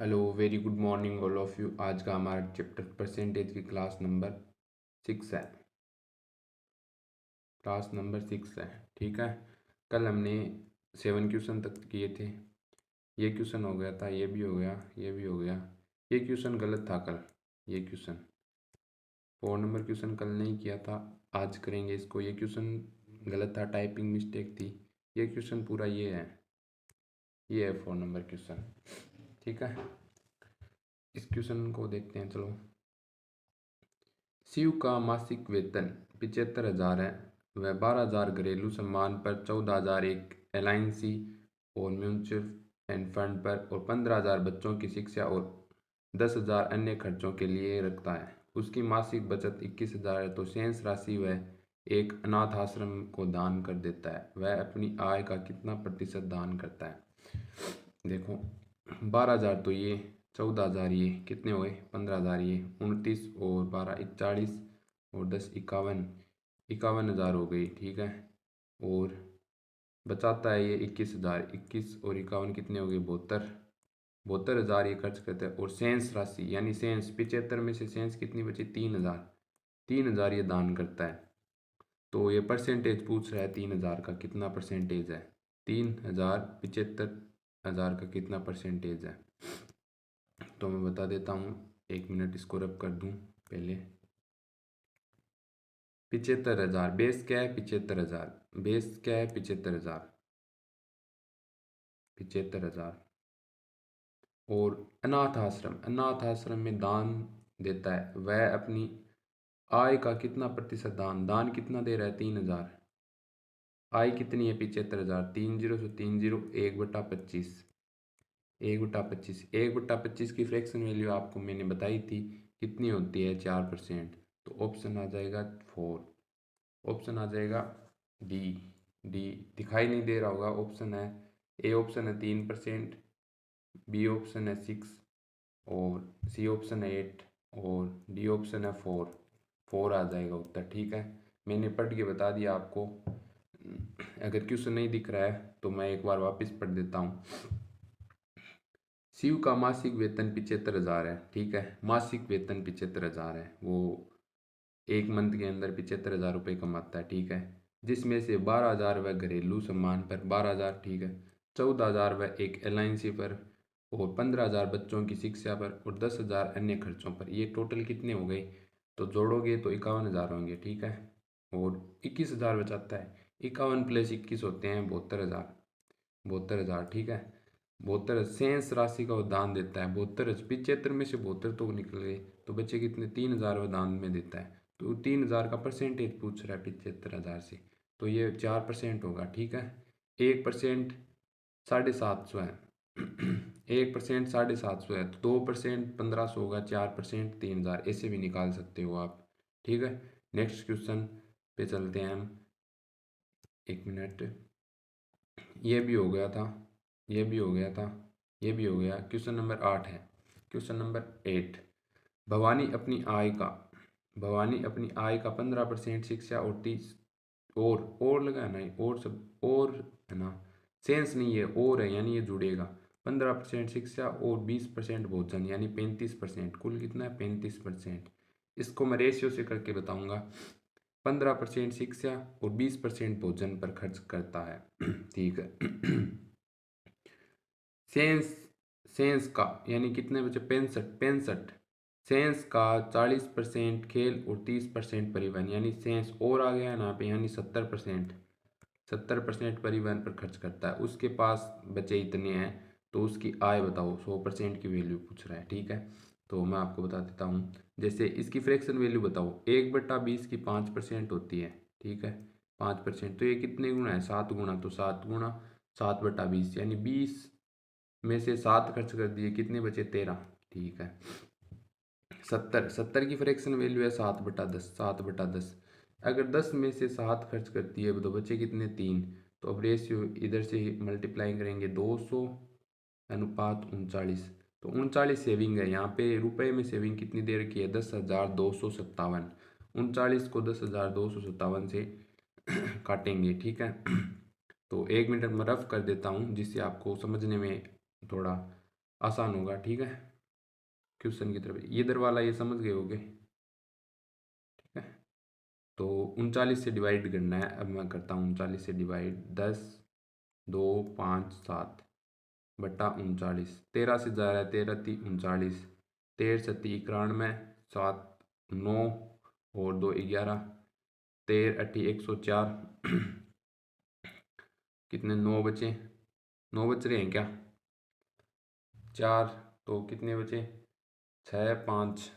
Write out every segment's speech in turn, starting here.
Hello very good morning all of you. आज का हमारा चैप्टर परसेंटेज की क्लास नंबर 6 है। क्लास नंबर 6 है, ठीक है। कल हमने 7 क्वेश्चन तक किए थे। ये क्वेश्चन हो गया था, ये भी हो गया, ये भी हो गया। ये क्वेश्चन गलत था कल। ये क्वेश्चन 4 नंबर क्वेश्चन कल नहीं किया था, आज करेंगे इसको। ये क्वेश्चन गलत था, टाइपिंग मिस्टेक थी। ये क्वेश्चन पूरा ये है, ये है 4 नंबर क्वेश्चन, ठीक है। इस क्वेश्चन को देखते हैं, चलो। शिव का मासिक वेतन 75,000 है। वह 12,000 घरेलू सम्मान पर, 14,000 एक एलआईसी और म्यूचुअल एंड फंड पर और 15,000 बच्चों की शिक्षा और 10,000 अन्य खर्चों के लिए रखता है। उसकी मासिक बचत 21,000 है, तो शेष राशि वह एक अनाथ आश्रम को दान कर देता है। वह अपनी आय का कितना प्रतिशत दान करता है? देखो, 12,000 तो ये, 14,000 ये, कितने हुए? 15,000 ये, 29 और 12 40 और 10 51, 51,000 हो गई, ठीक है। और बचाता है ये 21,000, 21 और 51 कितने हो गए? 72, 72,000 ये खर्च करता है। और शेष राशि यानी शेष 75 में से शेष कितनी बची? 3,000, 3,000 ये दान करता है। तो ये परसेंटेज पूछ रहा है 3,000 का कितना परसेंटेज है। 3,000 75,000 का कितना परसेंटेज है? तो मैं बता देता हूँ, 1 मिनट इसको रब कर दूँ पहले। 75,000 बेस क्या है? 75,000 बेस क्या है? 75,000, 75,000। और अनाथ आश्रम, अनाथ आश्रम में दान देता है। वह अपनी आय का कितना प्रतिशत दान, दान कितना दे रहा है? 3,000। आय कितनी है? 75,000, 30 से 30, 1/25, 1/25, 1/25 की फ्रैक्शन वैल्यू आपको मैंने बताई थी कितनी होती है? 4%। तो ऑप्शन आ जाएगा 4, ऑप्शन आ जाएगा डी। डी दिखाई नहीं दे रहा होगा, ऑप्शन है ए, ऑप्शन है 3%, बी ऑप्शन है 6 और सी ऑप्शन है 8 और डी ऑप्शन है 4। 4 आ जाएगा उत्तर, ठीक है। मैंने पढ़ के बता दिया आपको। अगर क्वेश्चन नहीं दिख रहा है तो मैं एक बार वापस पढ़ देता हूँ। शिव का मासिक वेतन 75,000 है, ठीक है। मासिक वेतन 75,000 है, वो एक मंथ के अंदर 75,000 रुपये कमाता है, ठीक है। जिसमें से 12,000 वह घरेलू सम्मान पर, 12,000, ठीक है। 14,000 वह एक एलआईसी पर और 15,000 बच्चों की शिक्षा पर और 10,000 अन्य खर्चों पर। ये टोटल कितने हो गए? तो जोड़ोगे तो 51,000 होंगे, ठीक है। और 21,000 बचाता है। 51 + 21 होते हैं 72,000, 72,000, ठीक है। 72 शेष राशि का वो दान देता है। 72, 75 में से 72 तो निकल गए, तो बचे कितने? 3,000 वो दान में देता है। तो 3,000 का परसेंटेज पूछ रहा है 75,000 से, तो ये 4% होगा, ठीक है। 1% 750 है। 1% 750 है, तो 2% 1,500 होगा, 4% 3,000, ऐसे भी निकाल सकते हो आप, ठीक है। नेक्स्ट क्वेश्चन पे चलते हैं हम। 1 मिनट, ये भी हो गया था, ये भी हो गया था, ये भी हो गया। क्वेश्चन नंबर 8 है। क्वेश्चन नंबर 8, भवानी अपनी आय का, भवानी अपनी आय का 15% शिक्षा और 30 और लगाना है, और सब और है ना, सेंस नहीं है, और है यानी ये जुड़ेगा। 15% शिक्षा और 20% भोजन यानी 35%, कुल कितना है? 35%। इसको मैं रेशियो से करके बताऊंगा। 15% शिक्षा और 20% भोजन पर खर्च करता है, ठीक है। सेंस, सेंस का यानी कितने बचे? 65, 65। सेंस का 40% खेल और 30% परिवहन यानी सेंस और आ गया है यहाँ पे, यानी 70%, 70% परिवहन पर खर्च करता है। उसके पास बचे इतने हैं, तो उसकी आय बताओ। 100% की वैल्यू पूछ रहा है, ठीक है। तो मैं आपको बता देता हूँ, जैसे इसकी फ्रैक्शन वैल्यू बताओ। 1/20 की 5% होती है, ठीक है। 5%, तो ये कितने गुना है? 7 गुना, तो 7 गुना 7/20 यानी 20 में से 7 खर्च कर दिए, कितने बचे? 13, ठीक है। 70, 70 की फ्रैक्शन वैल्यू है 7/10, 7/10। अगर 10 में से 7 खर्च करती है तो बचे कितने? 3। तो अब रेशियो इधर से मल्टीप्लाई करेंगे, 200 अनुपात 39, तो 39 सेविंग है। यहाँ पे रुपए में सेविंग कितनी दे रखी है? 10,257। 39 को 10,257 से काटेंगे, ठीक है। तो 1 मिनट में रफ कर देता हूँ जिससे आपको समझने में थोड़ा आसान होगा। ठीक है, क्वेश्चन की तरफ इधर वाला ये समझ गए होगे। ठीक है, तो 39 से डिवाइड करना है। अब मैं करता हूँ 39 से डिवाइड। 10 2 5 7 बटा 39। 13 से जा रहा है, 13 3 39, 13 सत्ती 91, 7 9 और 2 11, 13 अट्ठी 104। कितने 9 बचे, 9 बच रहे हैं क्या? 4 तो कितने बचे, 6 5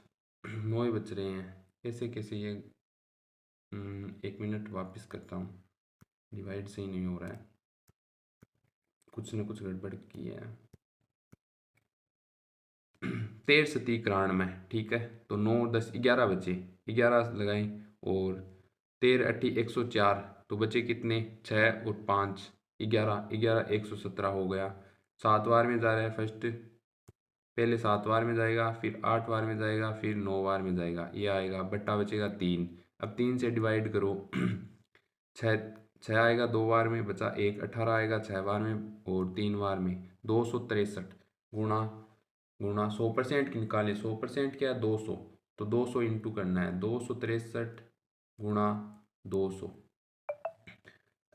9 ही बच रहे हैं। कैसे कैसे ये 1 मिनट वापस करता हूँ, डिवाइड सही नहीं हो रहा है, कुछ न कुछ गड़बड़ की है। 13 सत्ती 91। ठीक है, तो 9 10 11 बचे, 11 लगाएं। और 13 अट्ठी 104, तो बचे कितने, 6 और 5 11, 11 117 हो गया। 7 बार में जा रहा है फर्स्ट, पहले 7 बार में जाएगा, फिर 8 बार में जाएगा, फिर 9 बार में जाएगा, ये आएगा। बट्टा बचेगा 3। अब 3 से डिवाइड करो। 6 6 आएगा 2 बार में, बचा 1। 18 आएगा 6 बार में और 3 बार में। 263 गुणा गुणा 100% की निकाले। 100% क्या है, 200, तो 200 इंटू करना है। 263 गुणा 200।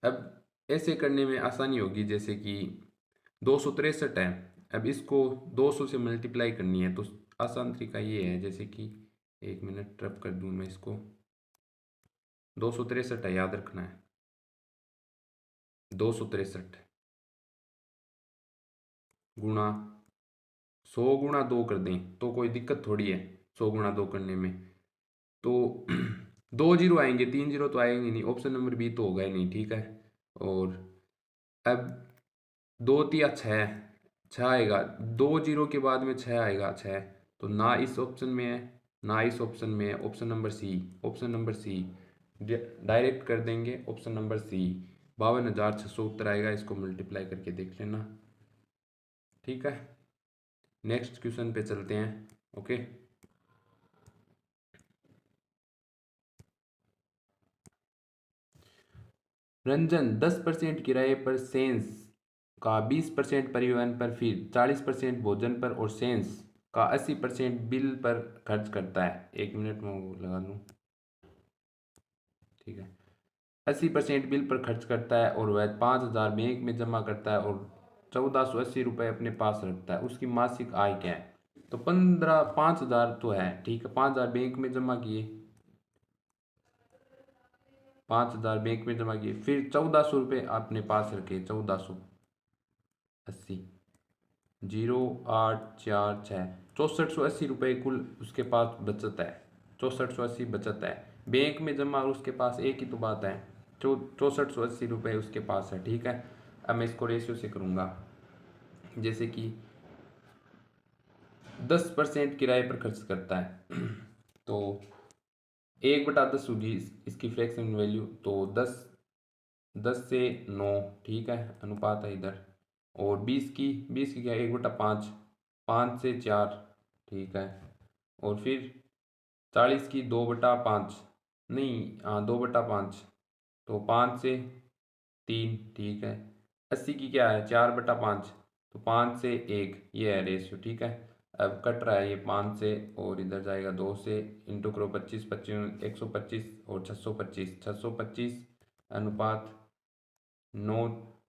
अब ऐसे करने में आसानी होगी, जैसे कि 263 है, अब इसको 200 से मल्टीप्लाई करनी है। तो आसान तरीका ये है, जैसे कि 1 मिनट रब कर दूं मैं इसको। 263 है, याद रखना है। 263 गुणा 100 गुणा 2 कर दें तो कोई दिक्कत थोड़ी है 100 गुणा 2 करने में। तो 2 जीरो आएंगे, 3 जीरो तो आएंगे नहीं, ऑप्शन नंबर बी तो होगा ही नहीं। ठीक है, और अब 2 तिया 6, 6 आएगा। 2 जीरो के बाद में 6 आएगा, 6 तो ना इस ऑप्शन में है ना इस ऑप्शन में है। Option number C, option number C direct कर देंगे। ऑप्शन नंबर सी 52,600 उत्तर आएगा। इसको मल्टीप्लाई करके देख लेना। ठीक है, नेक्स्ट क्वेश्चन पे चलते हैं। ओके, रंजन 10% किराए पर सेंस का 20% परिवहन पर, फिर 40% भोजन पर और सेंस का 80% बिल पर खर्च करता है। 1 मिनट में वो लगा दूँ। ठीक है, 80% बिल पर खर्च करता है और वह 5,000 बैंक में जमा करता है और 1,480 रुपये अपने पास रखता है। उसकी मासिक आय क्या है? तो 5,000 तो है। ठीक है, 5,000 बैंक में जमा किए, 5,000 बैंक में जमा किए, फिर 1,400 रुपये अपने पास रखे। 1,480 0,846 6,480 रुपये कुल उसके पास बचत है। 6,480 बचत है, बैंक में जमा और उसके पास एक ही तो बात है। 6,480 रुपये उसके पास है। ठीक है, अब मैं इसको रेशियो से करूँगा। जैसे कि 10% किराए पर खर्च करता है तो 1/10 होगी इसकी फ्रैक्शन वैल्यू, तो 10 से 9। ठीक है, अनुपात है इधर। और 20 की क्या, 1/5, 5 से 4। ठीक है, और फिर 40 की 2/5, नहीं हाँ 2/5, तो 5 से 3। ठीक है, 80 की क्या है, 4/5, तो 5 से 1, ये है रेशियो। ठीक है, अब कट रहा है ये 5 से और इधर जाएगा 2 से। इंटू करो 25 25 125 और 625, 625 अनुपात 9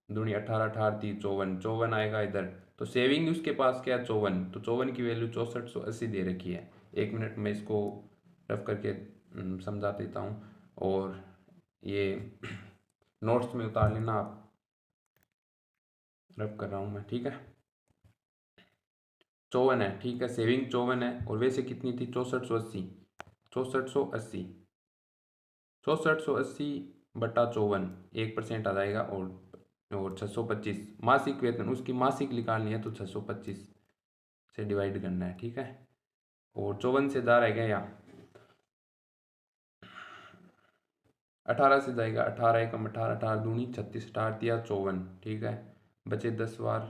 दूनी 18 18 3 54, 54 आएगा इधर। तो सेविंग उसके पास क्या है, 54, तो 54 की वैल्यू 6,480 दे रखी है। 1 मिनट में इसको रफ करके समझा देता हूँ, और ये नोट्स में उतार लेना आप, रफ कर रहा हूँ मैं। ठीक है, 54 है। ठीक है, सेविंग 54 है, और वैसे कितनी थी, 6,480, 6,480, 6,480 बटा 54, 1% आ जाएगा। और 625 मासिक वेतन, उसकी मासिक निकालनी है तो 625 से डिवाइड करना है। ठीक है, और 54 से जा रहेगा यहाँ, 18 से जाएगा, 18 एकम 18, 18 दूनी 36, 18 दिया 54। ठीक है, बचे 10 बार,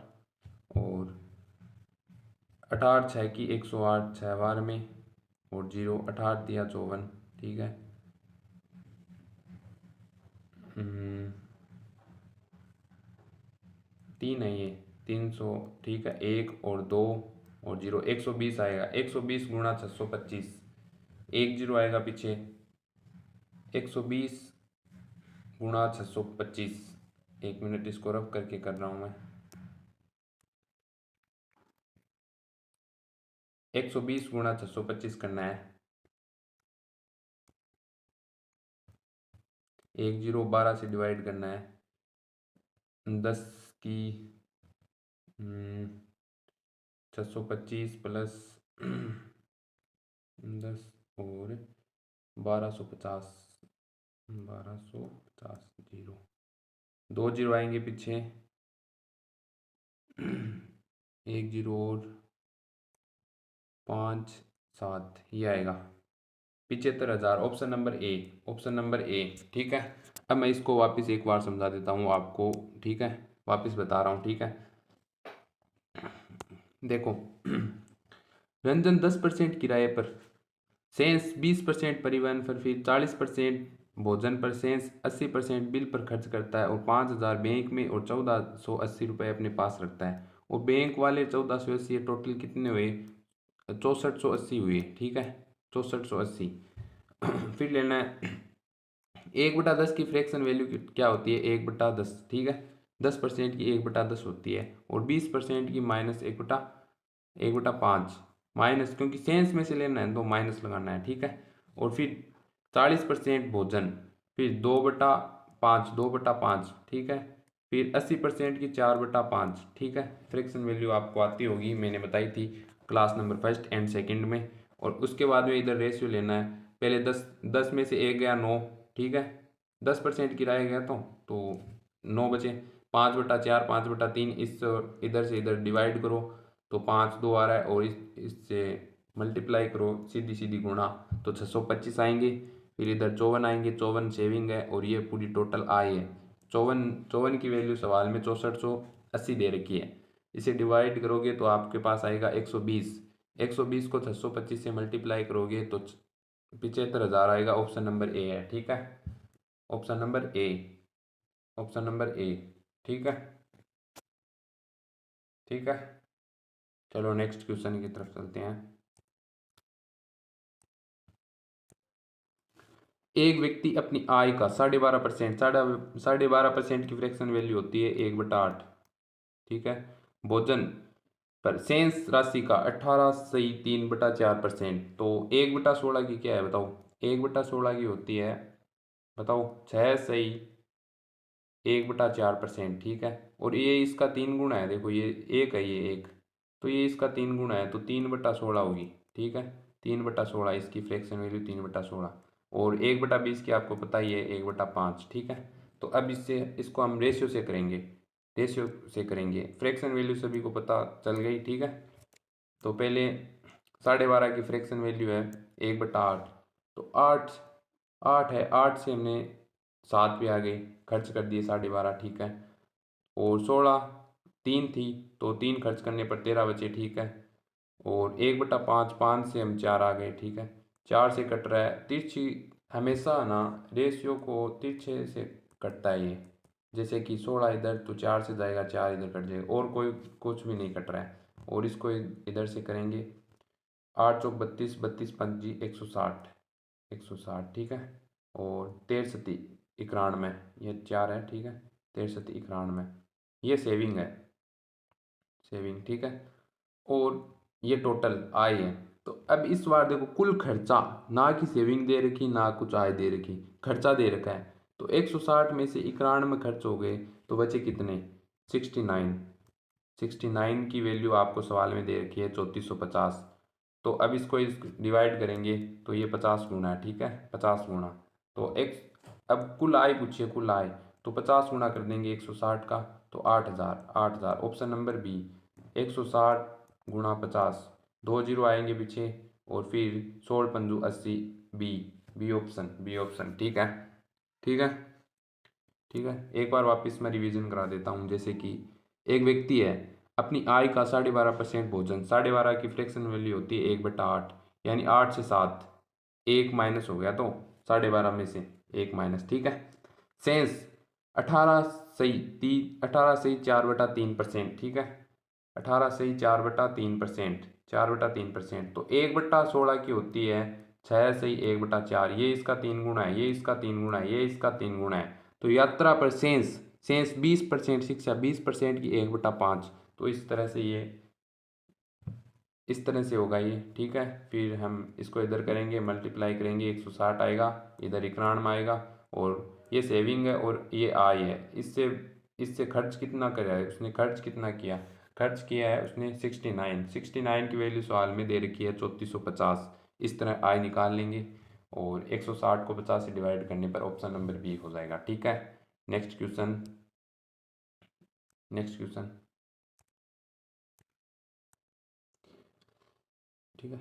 और 18 6 की 108, 6 बार में, और 0 18 दिया 54। ठीक है, 3 है ये, 300, ठीक है, 1 और 2 और 0, 120 आएगा। 120 गुणा 625, 1 0 आएगा पीछे। 120 गुणा 625, 1 मिनट इसको रफ करके कर रहा हूँ मैं। 120 गुणा 625 करना है। 1 0 12 से डिवाइड करना है। 10 की 625 प्लस 10 और 1250, 1250, 0 2 0 आएंगे पीछे। 1 0 और 5 7, ये आएगा 75,000। Option number A, option number A, ठीक है। अब मैं इसको वापस एक बार समझा देता हूँ आपको, ठीक है, वापस बता रहा हूँ, ठीक है। देखो, रंजन 10% किराए पर, सेंस 20% परिवहन पर, फिर 40% भोजन पर, सेंस 80% बिल पर खर्च करता है और 5,000 बैंक में और 1,480 रुपये अपने पास रखता है। और बैंक वाले 1,480, टोटल कितने हुए? 6,480 हुए, ठीक है, 6,480। फिर लेना है 1/10 की फ्रैक्शन वैल्यू क्या होती है? 1/10, ठीक है, 10% की 1/10 होती है, और 20% की माइनस 1/5 माइनस, क्योंकि सेंस में से लेना है तो माइनस लगाना है, ठीक है। और फिर 40% भोजन, फिर 2/5, ठीक है, फिर 80% की 4/5, ठीक है। फ्रैक्शन वैल्यू आपको आती होगी, मैंने बताई थी क्लास नंबर 1 एंड 2 में। और उसके बाद में इधर रेशियो लेना है। पहले 10 में से 1 गया 9, ठीक है, 10% किराया गया तो 9 बचे। 5/4, 5/3, इस इधर से इधर डिवाइड करो तो 5 2 आ रहा है, और इससे मल्टीप्लाई करो, सीधी सीधी गुणा, तो 625 आएंगे। फिर इधर 54 आएंगे, 54 सेविंग है, और ये पूरी टोटल आय है। 54 की वैल्यू सवाल में 6480 दे रखी है। इसे डिवाइड करोगे तो आपके पास आएगा 120। 120 को 625 से मल्टीप्लाई करोगे तो 75,000 आएगा। ऑप्शन नंबर ए है, ठीक है, option number A, option number A, ठीक है, ठीक है। चलो नेक्स्ट क्वेश्चन की तरफ चलते हैं। एक व्यक्ति अपनी आय का 12.5%, 12.5% की फ्रैक्शन वैल्यू होती है 1/8, ठीक है, भोजन पर सेंस राशि का 18 सही 3/4%, तो 1/16 की क्या है बताओ? 1/16 की होती है, बताओ, 6 सही 1/4%, ठीक है। और ये इसका 3 गुना है, देखो ये 1 है, ये 1, तो ये इसका 3 गुना है, तो 3/16 होगी, ठीक है, 3/16 इसकी फ्रैक्शन वैल्यू 3/16। और 1/20 की आपको पता ही है 1/5, ठीक है। तो अब इससे इसको हम रेशियो से करेंगे, रेशियो से करेंगे। फ्रैक्शन वैल्यू सभी को पता चल गई, ठीक है। तो पहले 12.5 की फ्रैक्शन वैल्यू है 1/8, तो 8 8 है, 8 से हमने 7 पे आ गए, खर्च कर दिए 12.5, ठीक है। और 16 3 थी, तो 3 खर्च करने पर 13 बचे, ठीक है। और 1/5, 5 से हम 4 आ गए, ठीक है, 4 से कट रहा है। तिरछी हमेशा ना रेशियो को तिरछे से कटता है ये, जैसे कि 16 इधर तो 4 से जाएगा, 4 इधर कट जाएगा, और कोई कुछ भी नहीं कट रहा है। और इसको इधर से करेंगे, 8 चौक 32, 32 पंजी 160, 160, ठीक है। और 63 91, ये 4 है, ठीक है, 63 91, ये सेविंग है, सेविंग, ठीक है। और ये टोटल आय है। तो अब इस बार देखो, कुल खर्चा, ना कि सेविंग दे रखी ना कुछ आय दे रखी, खर्चा दे रखा है। तो 160 में से 91 खर्च हो गए, तो बचे कितने? 69। 69 की वैल्यू आपको सवाल में दे रखी है 3450। तो अब इसको डिवाइड करेंगे तो ये 50 गुना है, ठीक है, 50 गुना। तो एक, अब कुल आय पूछिए, कुल आय, तो 50 गुना कर देंगे 160 का, तो 8,000, 8,000, ऑप्शन नंबर बी, 160 गुणा 50, 2 जीरो आएंगे पीछे, और फिर 16 पंजू 80, B, B option, B option, ठीक है, ठीक है, ठीक है। एक बार वापस मैं रिवीजन करा देता हूँ। जैसे कि एक व्यक्ति है, अपनी आय का 12.5% भोजन, 12.5 की फ्रैक्शन वैल्यू होती है 1/8, यानी 8 से 7, 1 माइनस हो गया, तो 12.5 में से 1 माइनस, ठीक है। सेंस 18 सही 4/3%, ठीक है। 18 सही 4/3%, 4/3%। तो 1/16 की होती है 6 सही 1/4, ये इसका 3 गुना है, ये इसका 3 गुना है, ये इसका 3 गुना है। तो यात्रा पर शेष शेष 20%, शिक्षा 20% की 1/5। तो इस तरह से ये इस तरह से होगा ये, ठीक है। फिर हम इसको इधर करेंगे, मल्टीप्लाई करेंगे, 160 आएगा, इधर 91 आएगा, और ये सेविंग है और ये आय है। इससे इससे खर्च कितना करा है उसने, खर्च कितना किया, खर्च किया है उसने 69 की वैल्यू सवाल में दे रखी है 3450। इस तरह आय निकाल लेंगे और 160 को 50 से डिवाइड करने पर ऑप्शन नंबर बी हो जाएगा, ठीक है। नेक्स्ट क्वेश्चन, नेक्स्ट क्वेश्चन, ठीक है।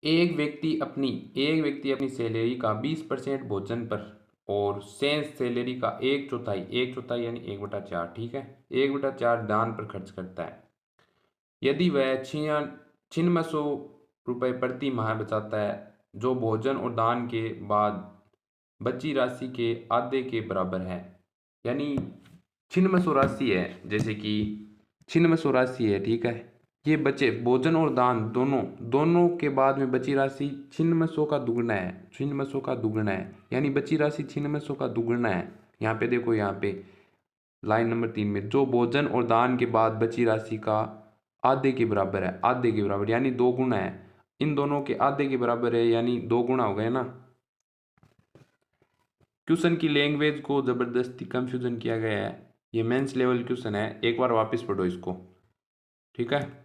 एक व्यक्ति अपनी सैलरी का 20% भोजन पर और शेष सैलरी का एक चौथाई यानी 1/4, ठीक है, 1/4 दान पर खर्च करता है। यदि वह 9600 रुपये प्रति माह बचाता है, जो भोजन और दान के बाद बची राशि के आधे के बराबर है। यानी 9600 राशि है, जैसे कि 9600 राशि है, ठीक है। ये बचे भोजन और दान दोनों दोनों के बाद में बची राशि 9600 का दुगना है, 9600 का दुगना है, यानी बची राशि 9600 का दुगना है। यहाँ पे देखो, यहाँ पे लाइन नंबर 3 में, जो भोजन और दान के बाद बची राशि का आधे के बराबर है, आधे के बराबर यानी 2 गुना है। इन दोनों के आधे के बराबर है यानी 2 गुना हो गए ना। क्वेश्चन की लैंग्वेज को जबरदस्ती कंफ्यूजन किया गया है। ये मेंस लेवल क्वेश्चन है, एक बार वापस पढ़ो इसको, ठीक है।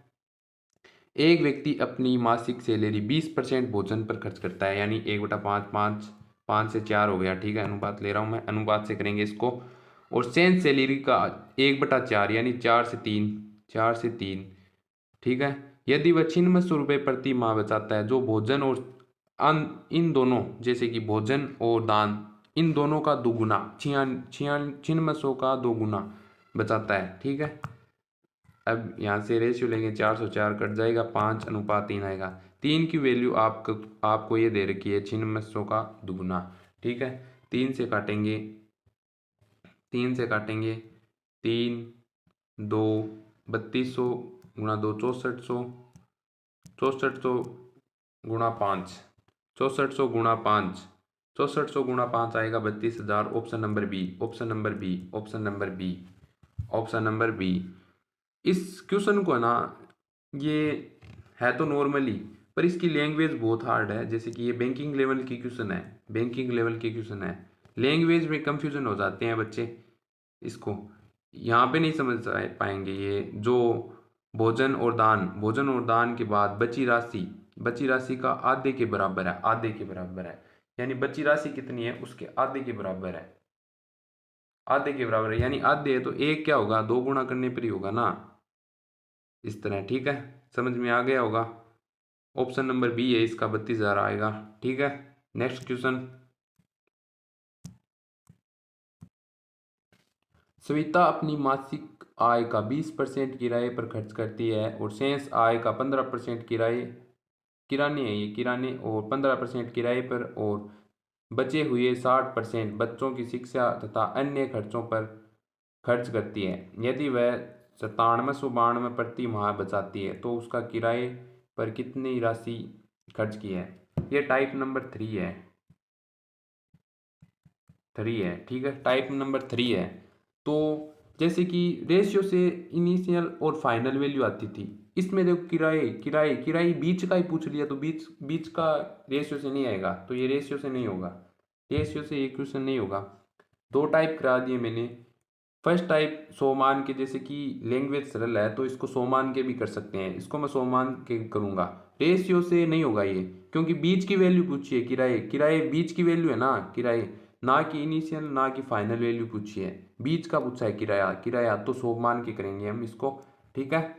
एक व्यक्ति अपनी मासिक सैलरी 20% भोजन पर खर्च करता है, यानी 1/5, 5 से 4 हो गया, ठीक है। अनुपात ले रहा हूँ मैं, अनुपात से करेंगे इसको। और शेष सैलरी का 1/4 यानी 4 से 3, ठीक है। यदि वह 9600 रुपये प्रति माह बचाता है, जो भोजन और इन दोनों, जैसे कि भोजन और दान, इन दोनों का दोगुना 9600 का दोगुना बचाता है, ठीक है। अब यहाँ से रेशियो लेंगे, 404 कट जाएगा, 5:3 आएगा। 3 की वैल्यू आपको ये दे रखी है 9600 का दुगुना, ठीक है। 3 से काटेंगे, 3 2 3200 गुणा 2 6400, 6400 गुणा 5, 6400 गुणा 5, 6400 गुणा 5 आएगा 32,000। Option number B, option number B, option number B, option number B. इस क्वेश्चन को ना, ये है तो नॉर्मली, पर इसकी लैंग्वेज बहुत हार्ड है। जैसे कि ये बैंकिंग लेवल की क्वेश्चन है, बैंकिंग लेवल की क्वेश्चन है, लैंग्वेज में कंफ्यूजन हो जाते हैं बच्चे, इसको यहाँ पे नहीं समझ पाएंगे। ये जो भोजन और दान के बाद बची राशि का आधे के बराबर है, आधे के बराबर है, यानी बची राशि कितनी है उसके आधे के बराबर है, आधे के बराबर है, यानी आधे है तो एक क्या होगा, 2 गुना करने पर ही होगा ना, इस तरह, ठीक है। समझ में आ गया होगा। ऑप्शन नंबर बी है इसका, 32,000 आएगा, ठीक है। Next question. सविता अपनी मासिक आय का 20% किराए पर खर्च करती है और शेष आय का 15% किराने है, ये किराने और 15% किराए पर, और बचे हुए 60% बच्चों की शिक्षा तथा अन्य खर्चों पर खर्च करती है। यदि वह 9792 प्रति माह बचाती है, तो उसका किराए पर कितनी राशि खर्च की है। ये टाइप नंबर 3 है, 3 है, ठीक है, टाइप नंबर 3 है। तो जैसे कि रेशियो से इनिशियल और फाइनल वैल्यू आती थी, इसमें देखो किराए बीच का ही पूछ लिया, तो बीच बीच का रेशियो से नहीं आएगा, तो ये रेशियो से नहीं होगा, रेशियो से ये क्वेश्चन नहीं होगा। 2 टाइप करा दिए मैंने। फर्स्ट टाइप 100 मान के, जैसे कि लैंग्वेज सरल है तो इसको 100 मान के भी कर सकते हैं, इसको मैं 100 मान के करूँगा। रेशियो से नहीं होगा ये, क्योंकि बीच की वैल्यू पूछी है, किराए बीच की वैल्यू है ना, किराए ना कि इनिशियल ना कि फाइनल वैल्यू पूछी है, बीच का पूछा है किराया तो 100 मान के करेंगे हम इसको, ठीक है।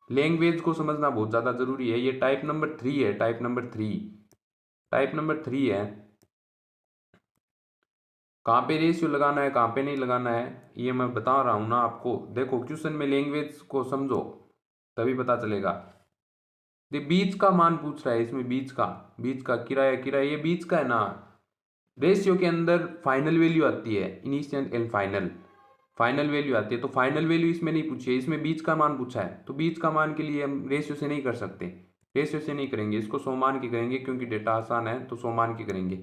लैंग्वेज को समझना बहुत ज़्यादा ज़रूरी है। ये टाइप नंबर 3 है, टाइप नंबर 3, टाइप नंबर 3 है। कहाँ पे रेशियो लगाना है कहाँ पे नहीं लगाना है ये मैं बता रहा हूँ ना आपको। देखो क्वेश्चन में लैंग्वेज को समझो तभी पता चलेगा। बीच का मान पूछ रहा है इसमें, बीच का किराया ये बीच का है ना। रेशियो के अंदर फाइनल वैल्यू आती है, initial and final, final value आती है। तो फाइनल वैल्यू इसमें नहीं पूछी है, इसमें बीच का मान पूछा है। तो बीच का मान के लिए हम रेशियो से नहीं कर सकते, रेशियो से नहीं करेंगे, इसको 100 मान की करेंगे क्योंकि डेटा आसान है, तो 100 मान की करेंगे।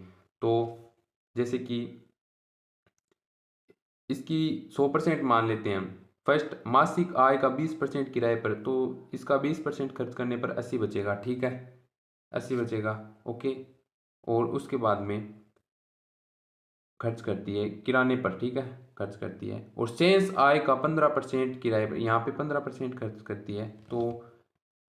तो जैसे कि इसकी 100% मान लेते हैं हम। फर्स्ट, मासिक आय का 20% किराए पर, तो इसका 20% खर्च करने पर 80 बचेगा, ठीक है, 80 बचेगा, ओके। और उसके बाद में खर्च करती है किराने पर, ठीक है, खर्च करती है। और शेष आय का 15% किराए पर, यहाँ पे 15% खर्च करती है। तो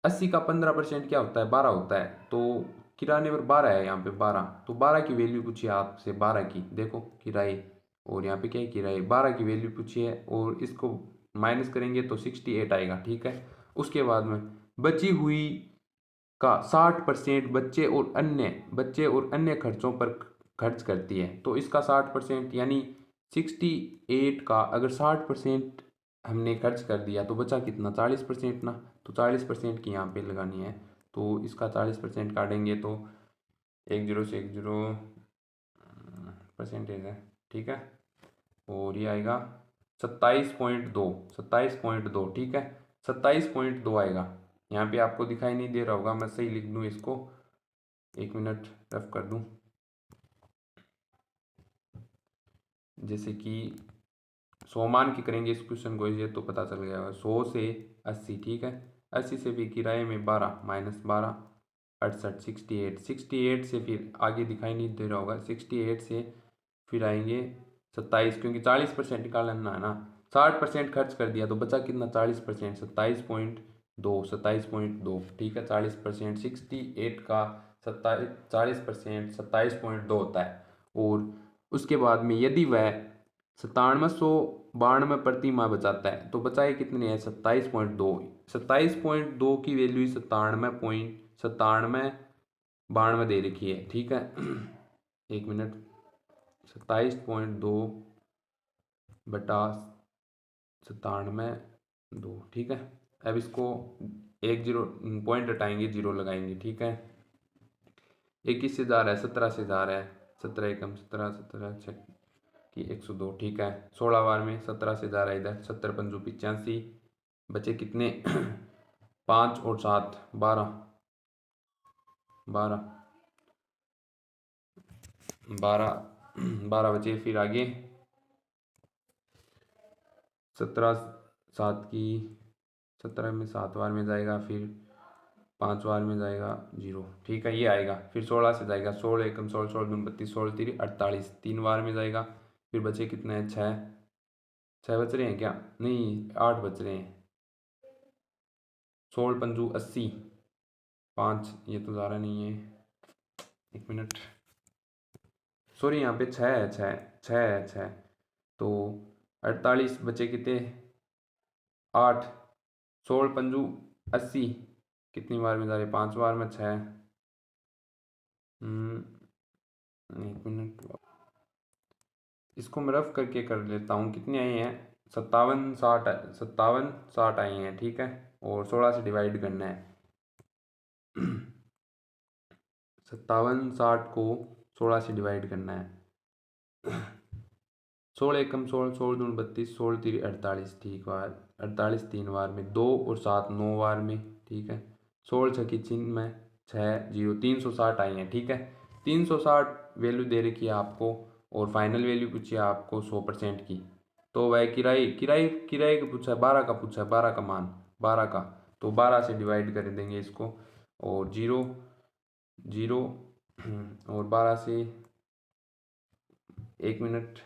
80 का 15% क्या होता है, 12 होता है। तो किराने पर 12 है यहाँ पे, 12। तो 12 की वैल्यू पूछी है आपसे, 12 की, देखो किराए, और यहाँ पे क्या है, किराए, 12 की वैल्यू पूछी है, और इसको माइनस करेंगे तो 68 आएगा, ठीक है। उसके बाद में बची हुई का 60% बच्चे और अन्य खर्चों पर खर्च करती है। तो इसका 60% यानी 68 का अगर 60% हमने खर्च कर दिया तो बचा कितना, 40% ना। तो 40% की यहाँ पे लगानी है। तो इसका 40% काटेंगे तो 10 से 10 परसेंटेज है, ठीक है। और ये आएगा 27.2, 27.2, ठीक है, 27.2 आएगा। यहाँ पे आपको दिखाई नहीं दे रहा होगा, मैं सही लिख दूँ इसको, 1 मिनट रफ कर दूँ। जैसे कि 100 मान की करेंगे इस क्वेश्चन को, ये तो पता चल गया होगा, 100 से 80, ठीक है। 80 से भी किराए में 12 माइनस 12, 68, 68, 68 से फिर आगे दिखाई नहीं दे रहा होगा, 68 से फिर आएंगे 27, क्योंकि 40% निकालना है ना। 60% खर्च कर दिया तो बचा कितना, 40%, 27.2, 27.2, ठीक है। 40%, 68 का 40%, 27.2 होता है। और उसके बाद में यदि वह 9792 प्रति माह बचाता है तो बचाए कितने हैं, 27.2। 27.2 की वैल्यू 97.92 दे रखी है, ठीक है। 1 मिनट, 27.2 बटा 97.2, ठीक है। अब इसको एक जीरो पॉइंट हटाएंगे, जीरो लगाएंगे, ठीक है। 21 से जा रहा है, 17 से जा रहा है, 17 एकम 17, 17 छः की 102, ठीक है। 16 बार में 17 से जा रहा है इधर, 70 पंजू 85, बचे कितने 5 और 7, 12, 12, 12 बचे। फिर आगे 17 7 की 17 में 7 बार में जाएगा, फिर 5 बार में जाएगा 0, ठीक है, ये आएगा। फिर 16 से जाएगा, 16 एकम 16, 16 दून 32, 16 3 48, 3 बार में जाएगा। फिर बचे कितने हैं, 6 बच रहे हैं क्या, नहीं 8 बच रहे हैं, 16 पंजू 80, 5 ये तो ज़्यादा नहीं है, 1 मिनट, सॉरी यहाँ पे 6 है, 6 तो 48 बचे कितने, 8, 16 पंजू 80, कितनी बार में जा रहे, 5 बार में 6, 1 मिनट, इसको मैं रफ करके कर लेता हूँ, कितने आए हैं, 57 60 आए हैं, ठीक है। और 16 से डिवाइड करना है। 57 60 को 16 से डिवाइड करना है। 16 एकम 16, 16 दून 32, 16 3 48, ठीक बार 48, 3 बार में 2 और 7 9 बार में, ठीक है। 16 6 की चिन्ह में 6 0, 360 आई हैं, ठीक है। 360 वैल्यू दे रखी है आपको, और फाइनल वैल्यू पूछी है आपको 100% की। तो वह किराए किराए किराए का पूछा है, 12 का पूछा है, 12 का मान, 12 का, तो 12 से डिवाइड कर देंगे इसको, और 0 0 और 12 से, 1 मिनट,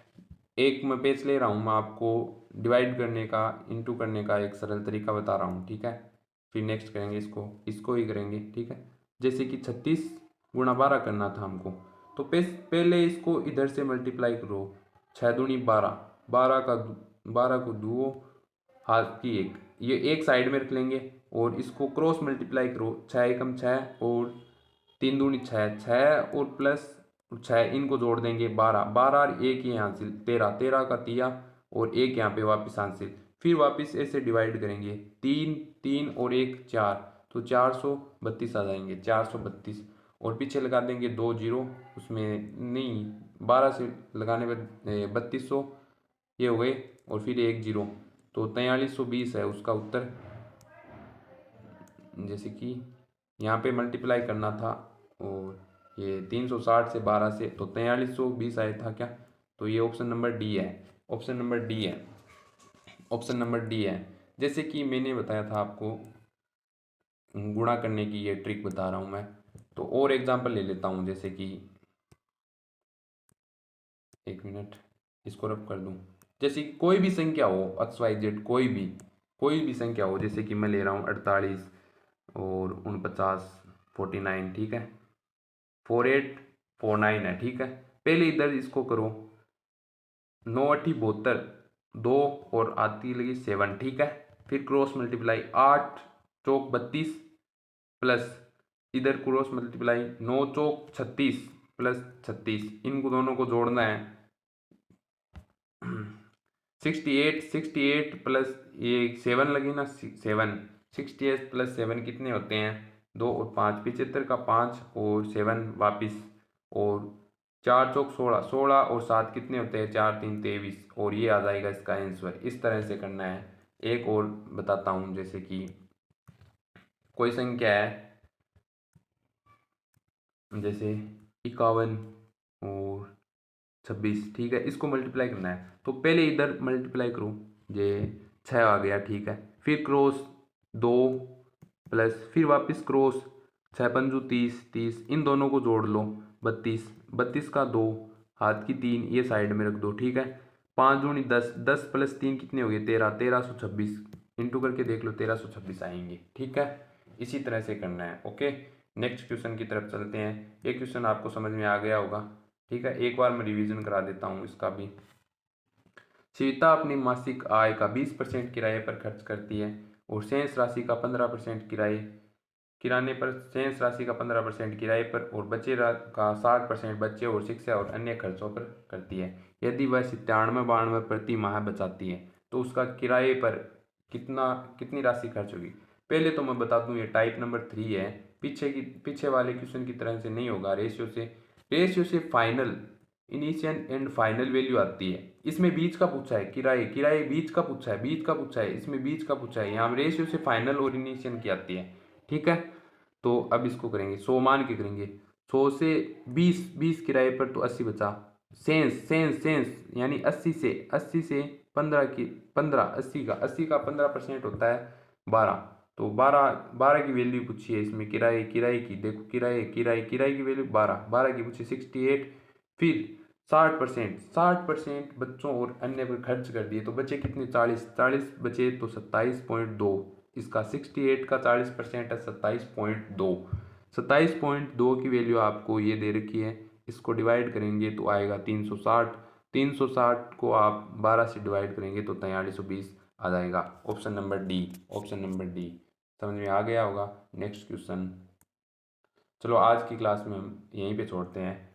एक मैं पेज ले रहा हूँ, मैं आपको डिवाइड करने का, इनटू करने का एक सरल तरीका बता रहा हूँ, ठीक है। फिर नेक्स्ट करेंगे इसको ही करेंगे, ठीक है। जैसे कि 36 गुणा 12 करना था हमको, तो पहले इसको इधर से मल्टीप्लाई करो, 6 दूनी 12, 12 को दो हाथ की एक, ये एक साइड में रख लेंगे, और इसको क्रॉस मल्टीप्लाई करो, 6 एकम 6 और 3 दूनी 6, 6 और प्लस 6 इनको जोड़ देंगे, 12, 12 और एक ये हासिल 13, 13 का तिया, और एक यहाँ पे वापस हासिल। फिर वापस ऐसे डिवाइड करेंगे, 3 3 और एक 4, तो 432 आ जाएंगे, 432। और पीछे लगा देंगे 2 0, उसमें नहीं 12 से लगाने पर 3200 ये हो गए, और फिर एक जीरो, तो 4320 है उसका उत्तर। जैसे कि यहाँ पे मल्टीप्लाई करना था और ये 360 से 12 से, तो 4320 आया था क्या, तो ये ऑप्शन नंबर डी है, ऑप्शन नंबर डी है, ऑप्शन नंबर डी है। जैसे कि मैंने बताया था आपको गुणा करने की ये ट्रिक बता रहा हूँ मैं, तो और एग्जांपल ले लेता हूँ। जैसे कि एक मिनट इसको रब कर दूँ। जैसे कि कोई भी संख्या हो XYZ, कोई भी संख्या हो, जैसे कि मैं ले रहा हूँ 48 और 49 49, ठीक है, 4849 है, ठीक है। पहले इधर इसको करो, 9 8 72, 2 और आती लगी 7, ठीक है। फिर क्रॉस मल्टीप्लाई 8 चौक 32 प्लस इधर क्रॉस मल्टीप्लाई 9 चौक 36 प्लस 36, इन दोनों को जोड़ना है 68 प्लस ये 7 लगी ना 7, 68 प्लस 7 कितने होते हैं 2 और 5, 75 का 5 और 7 वापिस, और 4 चौक 16, 16 और 7 कितने होते हैं 4 3 23, और ये आ जाएगा इसका आंसर। इस तरह से करना है। एक और बताता हूँ, जैसे कि कोई संख्या है जैसे 51 और 26, ठीक है, इसको मल्टीप्लाई करना है। तो पहले इधर मल्टीप्लाई करो, ये 6 आ गया, ठीक है। फिर क्रॉस 2 प्लस फिर वापस क्रॉस 6 पंजू 30 30, इन दोनों को जोड़ लो 32, 32 का 2 हाथ की 3 ये साइड में रख दो, ठीक है। 5 दूनी 10, 10 प्लस 3 कितने हो गए 13, 1326, इंटू करके देख लो 1326 आएंगे, ठीक है। इसी तरह से करना है। ओके, नेक्स्ट क्वेश्चन की तरफ चलते हैं। ये क्वेश्चन आपको समझ में आ गया होगा, ठीक है। एक बार मैं रिवीजन करा देता हूँ इसका भी। सीता अपनी मासिक आय का 20% किराए पर खर्च करती है और शेष राशि का 15% किराने पर, शेष राशि का 15% किराए पर और बचे का 60% बच्चे और शिक्षा और अन्य खर्चों पर करती है। यदि वह 97-92 प्रति माह बचाती है तो उसका किराए पर कितनी राशि खर्च होगी। पहले तो मैं बता दूं ये टाइप नंबर 3 है, पीछे वाले क्वेश्चन की तरह से नहीं होगा। रेशियो से final, initial and final value आती है। इसमें बीच का पूछा है, किराए बीच का पूछा है, इसमें बीच का पूछा है। यहाँ रेशियो से फाइनल और इनिशियल की आती है, ठीक है। तो अब इसको करेंगे 100 मान के करेंगे। 100 से 20 किराए पर तो 80 बचा। सेंस यानी 80 से 15 की 15, 80 का 15% होता है 12, तो 12 की वैल्यू पूछी है इसमें। किराए की देखो, किराए की वैल्यू 12 की पूछी 68। फिर 60% बच्चों और अन्य पर खर्च कर दिए, तो बचे कितने 40 बचे, तो 27.2। इसका 68 का 40% है 27.2। 27.2 की वैल्यू आपको ये दे रखी है। इसको डिवाइड करेंगे तो आएगा 360। 360 को आप 12 से डिवाइड करेंगे तो 4320 आ जाएगा। Option number D, option number D समझ में आ गया होगा। नेक्स्ट क्वेश्चन, चलो आज की क्लास में हम यहीं पे छोड़ते हैं।